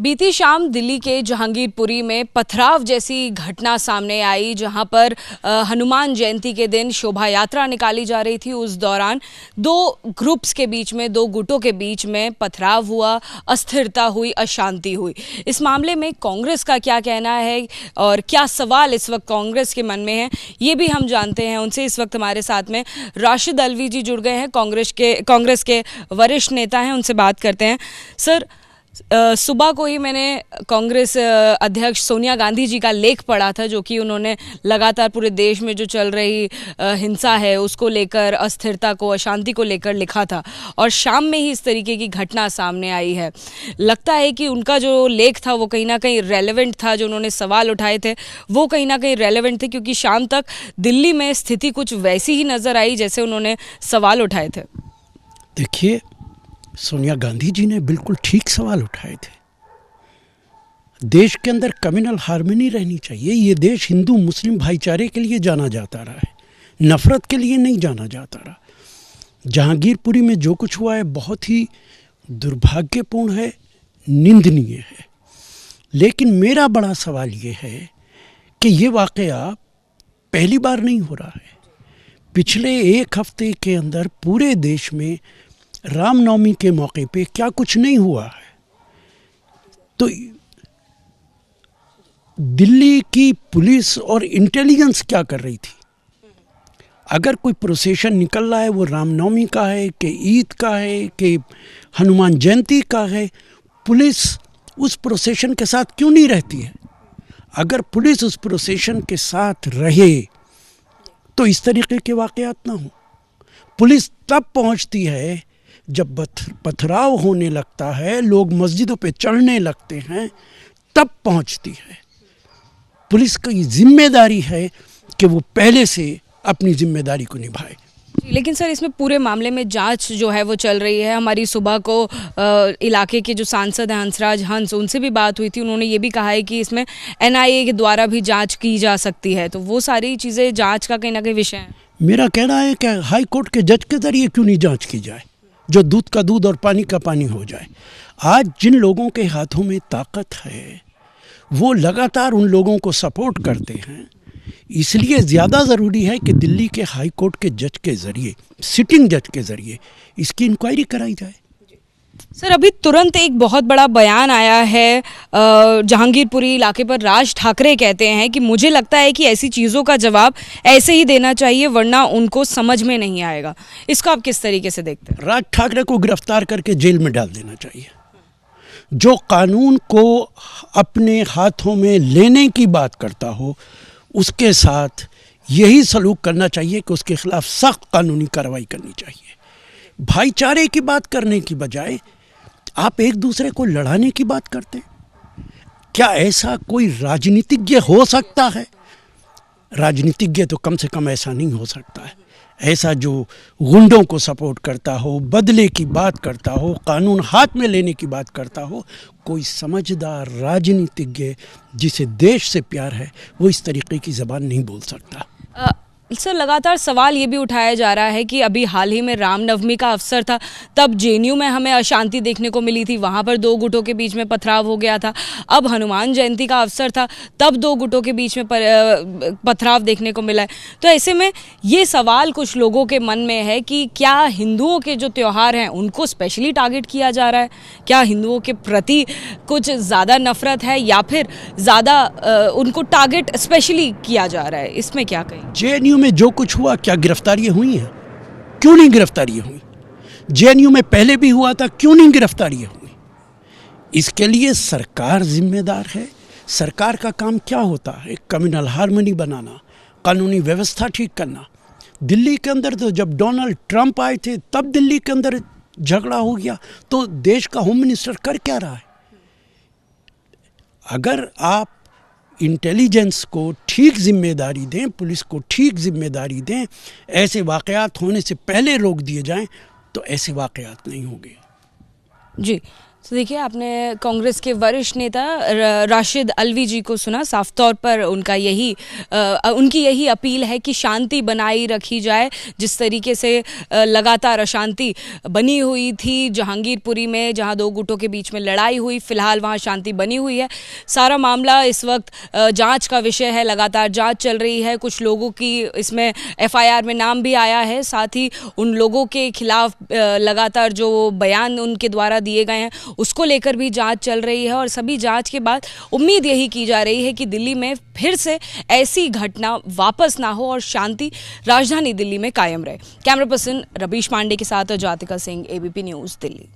बीती शाम दिल्ली के जहांगीरपुरी में पथराव जैसी घटना सामने आई, जहां पर हनुमान जयंती के दिन शोभा यात्रा निकाली जा रही थी। उस दौरान दो ग्रुप्स के बीच में, दो गुटों के बीच में पथराव हुआ, अस्थिरता हुई, अशांति हुई। इस मामले में कांग्रेस का क्या कहना है और क्या सवाल इस वक्त कांग्रेस के मन में है, ये भी हम जानते हैं। उनसे इस वक्त हमारे साथ में राशिद अल्वी जी जुड़ गए हैं, कांग्रेस के वरिष्ठ नेता हैं। उनसे बात करते हैं। सर, सुबह को ही मैंने कांग्रेस अध्यक्ष सोनिया गांधी जी का लेख पढ़ा था, जो कि उन्होंने लगातार पूरे देश में जो चल रही हिंसा है उसको लेकर, अस्थिरता को, अशांति को लेकर लिखा था। और शाम में ही इस तरीके की घटना सामने आई है। लगता है कि उनका जो लेख था वो कहीं ना कहीं रेलेवेंट था। जो उन्होंने सवाल उठाए थे वो कहीं ना कहीं रेलेवेंट थे, क्योंकि शाम तक दिल्ली में स्थिति कुछ वैसी ही नज़र आई जैसे उन्होंने सवाल उठाए थे। देखिए, सोनिया गांधी जी ने बिल्कुल ठीक सवाल उठाए थे। देश के अंदर कम्युनल हार्मनी रहनी चाहिए। ये देश हिंदू मुस्लिम भाईचारे के लिए जाना जाता रहा है, नफरत के लिए नहीं जाना जाता रहा। जहांगीरपुरी में जो कुछ हुआ है बहुत ही दुर्भाग्यपूर्ण है, निंदनीय है। लेकिन मेरा बड़ा सवाल ये है कि ये वाकया पहली बार नहीं हो रहा है। पिछले एक हफ्ते के अंदर पूरे देश में रामनवमी के मौके पे क्या कुछ नहीं हुआ है। तो दिल्ली की पुलिस और इंटेलिजेंस क्या कर रही थी? अगर कोई प्रोसेशन निकल रहा है वो रामनवमी का है कि ईद का है कि हनुमान जयंती का है, पुलिस उस प्रोसेशन के साथ क्यों नहीं रहती है? अगर पुलिस उस प्रोसेशन के साथ रहे तो इस तरीके के वाकयात ना हो। पुलिस तब पहुंचती है जब पथराव होने लगता है, लोग मस्जिदों पे चढ़ने लगते हैं, तब पहुंचती है। पुलिस की जिम्मेदारी है कि वो पहले से अपनी जिम्मेदारी को निभाए। लेकिन सर, इसमें पूरे मामले में जांच जो है वो चल रही है। हमारी सुबह को इलाके के जो सांसद हैं हंसराज हंस, उनसे भी बात हुई थी। उन्होंने ये भी कहा है कि इसमें NIA के द्वारा भी जांच की जा सकती है। तो वो सारी चीज़ें जांच का कहीं ना कहीं विषय है। मेरा कहना है कि हाई कोर्ट के जज के जरिए क्यों नहीं जाँच की जाए, जो दूध का दूध और पानी का पानी हो जाए। आज जिन लोगों के हाथों में ताकत है वो लगातार उन लोगों को सपोर्ट करते हैं। इसलिए ज़्यादा ज़रूरी है कि दिल्ली के हाई कोर्ट के जज के ज़रिए, सिटिंग जज के ज़रिए इसकी इंक्वायरी कराई जाए। सर, अभी तुरंत एक बहुत बड़ा बयान आया है जहांगीरपुरी इलाके पर। राज ठाकरे कहते हैं कि मुझे लगता है कि ऐसी चीज़ों का जवाब ऐसे ही देना चाहिए, वरना उनको समझ में नहीं आएगा। इसको आप किस तरीके से देखते हैं? राज ठाकरे को गिरफ्तार करके जेल में डाल देना चाहिए। जो कानून को अपने हाथों में लेने की बात करता हो उसके साथ यही सलूक करना चाहिए कि उसके खिलाफ सख्त कानूनी कार्रवाई करनी चाहिए। भाईचारे की बात करने की बजाय आप एक दूसरे को लड़ाने की बात करते हैं। क्या ऐसा कोई राजनीतिज्ञ हो सकता है? राजनीतिज्ञ तो कम से कम ऐसा नहीं हो सकता है। ऐसा जो गुंडों को सपोर्ट करता हो, बदले की बात करता हो, कानून हाथ में लेने की बात करता हो, कोई समझदार राजनीतिज्ञ जिसे देश से प्यार है वो इस तरीके की ज़बान नहीं बोल सकता। सर, लगातार सवाल ये भी उठाया जा रहा है कि अभी हाल ही में रामनवमी का अवसर था, तब JNU में हमें अशांति देखने को मिली थी, वहाँ पर दो गुटों के बीच में पथराव हो गया था। अब हनुमान जयंती का अवसर था, तब दो गुटों के बीच में पथराव देखने को मिला है। तो ऐसे में ये सवाल कुछ लोगों के मन में है कि क्या हिंदुओं के जो त्यौहार हैं उनको स्पेशली टारगेट किया जा रहा है? क्या हिंदुओं के प्रति कुछ ज़्यादा नफरत है या फिर ज़्यादा उनको टारगेट स्पेशली किया जा रहा है? इसमें क्या कहें? JNU में जो कुछ हुआ, क्या गिरफ्तारियां हुई हैं? क्यों नहीं गिरफ्तारियां हुई? JNU में पहले भी हुआ था, क्यों नहीं गिरफ्तारियां हुई? इसके लिए सरकार जिम्मेदार है। सरकार का काम क्या होता है? कम्युनल हार्मनी बनाना, कानूनी व्यवस्था ठीक करना। दिल्ली के अंदर तो जब डोनाल्ड ट्रंप आए थे तब दिल्ली के अंदर झगड़ा हो गया। तो देश का होम मिनिस्टर कर क्या रहा है? अगर आप इंटेलिजेंस को ठीक जिम्मेदारी दें, पुलिस को ठीक जिम्मेदारी दें, ऐसे वाकयात होने से पहले रोक दिए जाएं, तो ऐसे वाकयात नहीं होंगे। जी, तो देखिए, आपने कांग्रेस के वरिष्ठ नेता राशिद अलवी जी को सुना। साफ तौर पर उनकी यही अपील है कि शांति बनाई रखी जाए। जिस तरीके से लगातार अशांति बनी हुई थी जहांगीरपुरी में, जहां दो गुटों के बीच में लड़ाई हुई, फिलहाल वहां शांति बनी हुई है। सारा मामला इस वक्त जांच का विषय है, लगातार जांच चल रही है। कुछ लोगों की इसमें एफआईआर में नाम भी आया है। साथ ही उन लोगों के खिलाफ लगातार जो बयान उनके द्वारा दिए गए हैं उसको लेकर भी जांच चल रही है। और सभी जांच के बाद उम्मीद यही की जा रही है कि दिल्ली में फिर से ऐसी घटना वापस ना हो और शांति राजधानी दिल्ली में कायम रहे। कैमरा पर्सन रवीश पांडे के साथ जातिका सिंह, एबीपी न्यूज़, दिल्ली।